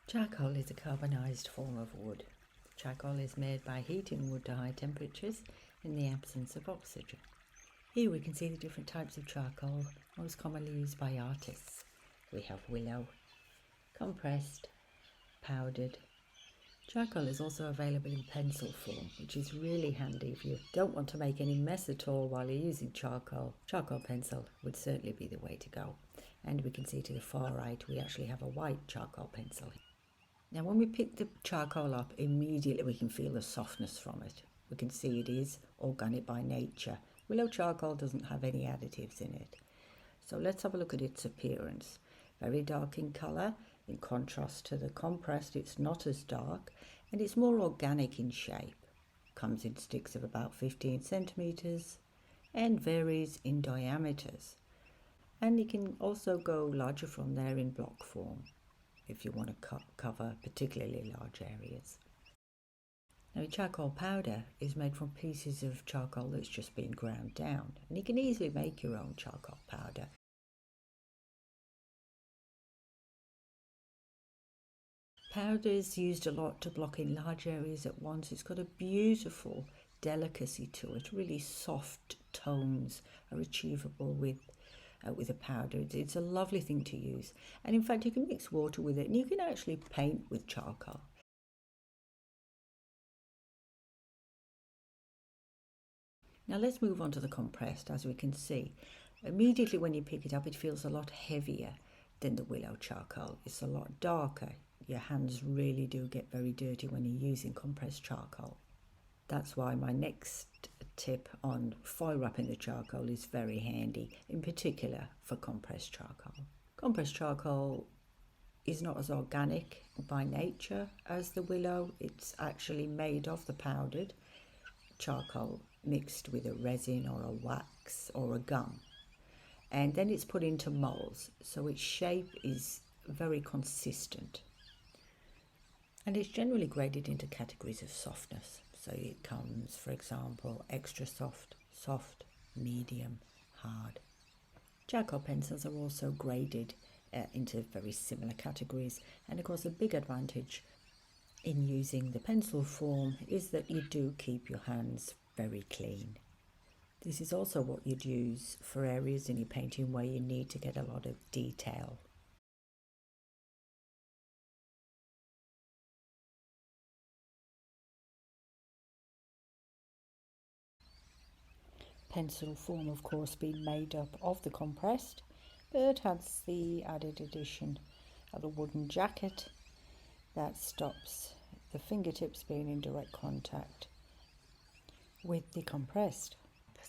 Charcoal is a carbonised form of wood. Charcoal is made by heating wood to high temperatures in the absence of oxygen. Here we can see the different types of charcoal most commonly used by artists. We have willow, compressed, powdered. Charcoal is also available in pencil form, which is really handy if you don't want to make any mess at all while you're using charcoal. Charcoal pencil would certainly be the way to go. And we can see to the far right we actually have a white charcoal pencil. Now when we pick the charcoal up, immediately we can feel the softness from it. We can see it is organic by nature. Willow charcoal doesn't have any additives in it. So let's have a look at its appearance. Very dark in colour, in contrast to the compressed it's not as dark, and it's more organic in shape. Comes in sticks of about 15 centimetres and varies in diameters. And it can also go larger from there in block form, if you want to cover particularly large areas. Now charcoal powder is made from pieces of charcoal that's just been ground down, and you can easily make your own charcoal powder. Powder is used a lot to block in large areas at once. It's got a beautiful delicacy to it. Really soft tones are achievable with a powder. It's a lovely thing to use, and in fact you can mix water with it and you can actually paint with charcoal. Now let's move on to the compressed. As we can see, immediately when you pick it up it feels a lot heavier than the willow charcoal. It's a lot darker. Your hands really do get very dirty when you're using compressed charcoal. That's why my next tip on foil wrapping the charcoal is very handy, in particular for compressed charcoal. Compressed charcoal is not as organic by nature as the willow. It's actually made of the powdered charcoal mixed with a resin or a wax or a gum, and then it's put into molds, so its shape is very consistent, and it's generally graded into categories of softness. So it comes, for example, extra soft, soft, medium, hard. Charcoal pencils are also graded into very similar categories, and of course a big advantage in using the pencil form is that you do keep your hands very clean. This is also what you'd use for areas in your painting where you need to get a lot of detail. Pencil form, of course, being made up of the compressed, but has the added addition of a wooden jacket that stops the fingertips being in direct contact with the compressed.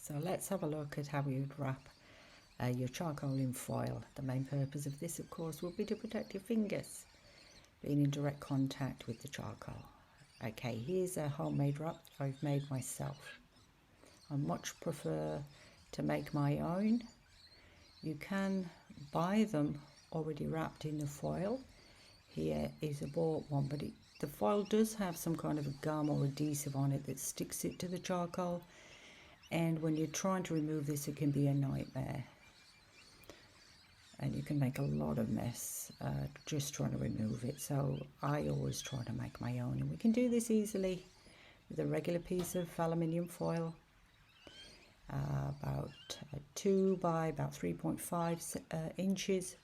So let's have a look at how you would wrap your charcoal in foil. The main purpose of this, of course, will be to protect your fingers being in direct contact with the charcoal. Okay, here's a homemade wrap I've made myself. I much prefer to make my own. You can buy them already wrapped in the foil. Here is a bought one, but the foil does have some kind of a gum or adhesive on it that sticks it to the charcoal, and when you're trying to remove this it can be a nightmare, and you can make a lot of mess just trying to remove it. So I always try to make my own, and we can do this easily with a regular piece of aluminium foil. About 2 by about 3.5 inches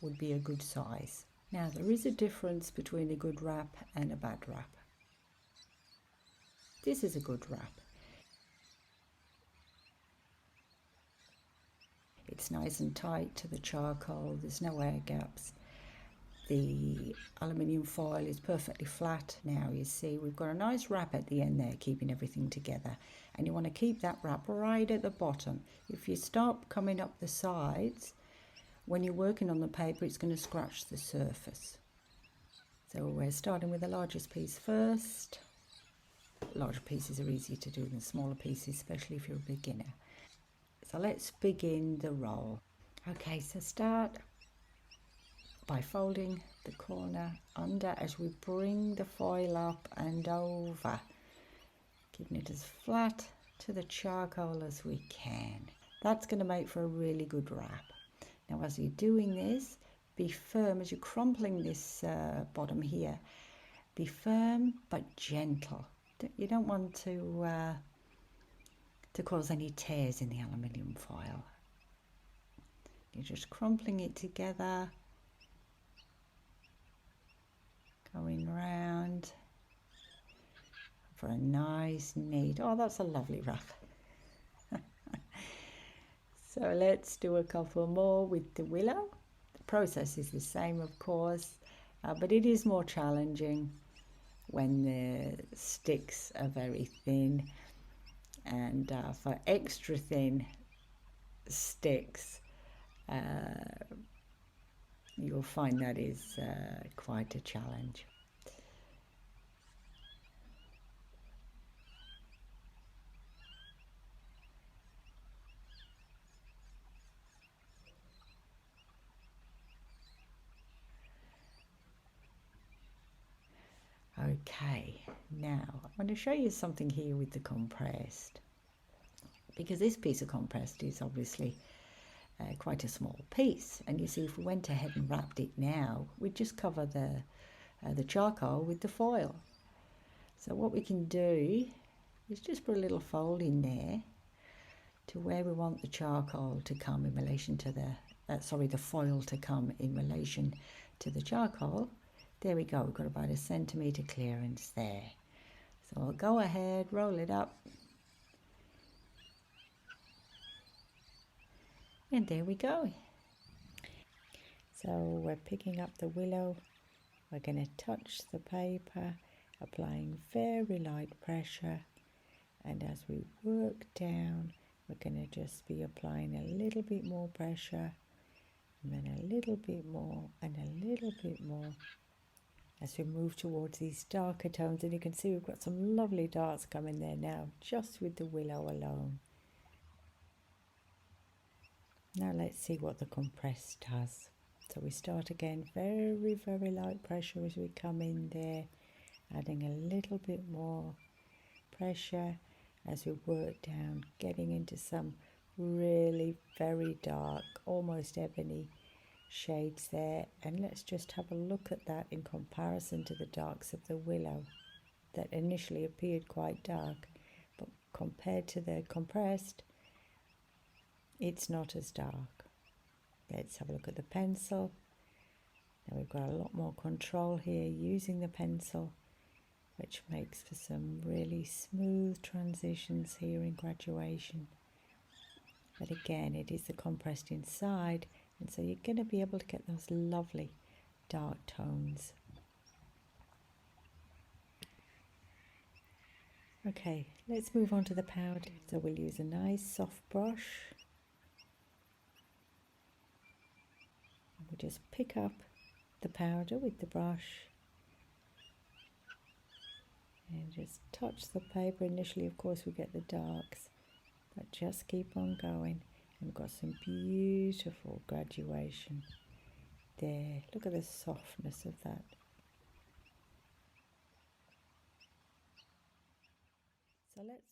would be a good size. Now there is a difference between a good wrap and a bad wrap. This is a good wrap. It's nice and tight to the charcoal, there's no air gaps. The aluminium foil is perfectly flat. Now you see we've got a nice wrap at the end there keeping everything together, and you want to keep that wrap right at the bottom. If you start coming up the sides when you're working on the paper, it's going to scratch the surface. So we're starting with the largest piece first. Larger pieces are easier to do than smaller pieces, especially if you're a beginner. So let's begin the roll. Okay, so start by folding the corner under as we bring the foil up and over, keeping it as flat to the charcoal as we can. That's going to make for a really good wrap. Now as you're doing this, be firm as you're crumpling this bottom here. Be firm but gentle. You don't want to cause any tears in the aluminium foil. You're just crumpling it together, going round for a nice neat, oh, that's a lovely wrap. So let's do a couple more with the willow. The process is the same, of course, but it is more challenging when the sticks are very thin, and for extra thin sticks you'll find that is quite a challenge. Okay, now I'm going to show you something here with the compressed, because this piece of compressed is obviously quite a small piece, and you see if we went ahead and wrapped it now, we'd just cover the charcoal with the foil. So what we can do is just put a little fold in there to where we want the charcoal to come in relation to the foil to come in relation to the charcoal. There we go, we've got about 1 centimetre clearance there. So I'll go ahead, roll it up, and there we go. So we're picking up the willow, we're going to touch the paper, applying very light pressure, and as we work down, we're going to just be applying a little bit more pressure, and then a little bit more, and a little bit more, as we move towards these darker tones. And you can see we've got some lovely darks coming there now, just with the willow alone. Now let's see what the compressed does. So we start again, very, very light pressure as we come in there, adding a little bit more pressure as we work down, getting into some really very dark, almost ebony shades there. And let's just have a look at that in comparison to the darks of the willow that initially appeared quite dark, but compared to the compressed, it's not as dark. Let's have a look at the pencil. Now we've got a lot more control here using the pencil, which makes for some really smooth transitions here in graduation. But again, it is the compressed inside, and so you're going to be able to get those lovely dark tones. Okay, let's move on to the powder. So we'll use a nice soft brush. We'll just pick up the powder with the brush and just touch the paper. Initially, of course, we get the darks, but just keep on going. And we've got some beautiful graduation there. Look at the softness of that. So let's